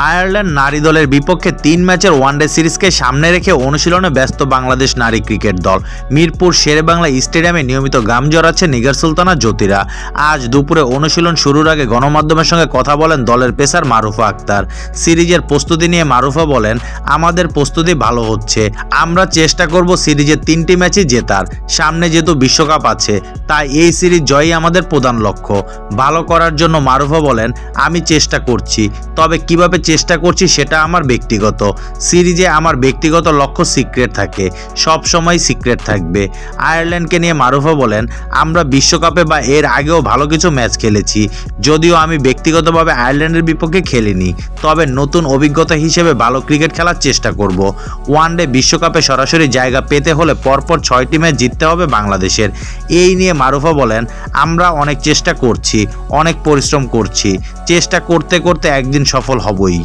Ireland নারী দলের বিপক্ষে 3 ম্যাচের ওয়ানডে সিরিজকে সামনে রেখে অনুশীলনে ব্যস্ত বাংলাদেশ নারী ক্রিকেট দল। মিরপুর শেরেবাংলা স্টেডিয়ামে নিয়মিত গাম জড়াচ্ছে নিগার সুলতানা জ্যোতিরা। আজ দুপুরে অনুশীলন শুরুর আগে গণমাধ্যমের সঙ্গে কথা বলেন দলের পেসার মারুফা আক্তার। সিরিজের প্রস্তুতি নিয়ে মারুফা বলেন, আমাদের প্রস্তুতি ভালো হচ্ছে, আমরা চেষ্টা করব সিরিজের 3টি ম্যাচই জেতার। সামনে যেহেতু বিশ্বকাপ আছে, তাই এই সিরিজ জয়ই আমাদের প্রধান লক্ষ্য। ভালো করার জন্য মারুফা বলেন, আমি চেষ্টা করছি, তবে কিভাবে চেষ্টা করছি সেটা আমার ব্যক্তিগত। সিরিজে আমার ব্যক্তিগত লক্ষ্য সিক্রেট থাকে, সব সময় সিক্রেট থাকবে। আয়ারল্যান্ডকে নিয়ে মারুফা বলেন, আমরা বিশ্বকাপে বা এর আগেও ভালো কিছু ম্যাচ খেলেছি, যদিও আমি ব্যক্তিগতভাবে আয়ারল্যান্ডের বিপক্ষে খেলিনি, তবে নতুন অভিজ্ঞতা হিসেবে ভালো ক্রিকেট খেলার চেষ্টা করব। ওয়ানডে বিশ্বকাপে সরাসরি জায়গা পেতে হলে পরপর 6টি ম্যাচ জিততে হবে বাংলাদেশের। এই নিয়ে মারুফা বলেন, আমরা অনেক চেষ্টা করছি, অনেক পরিশ্রম করছি, চেষ্টা করতে করতে একদিন সফল হবই।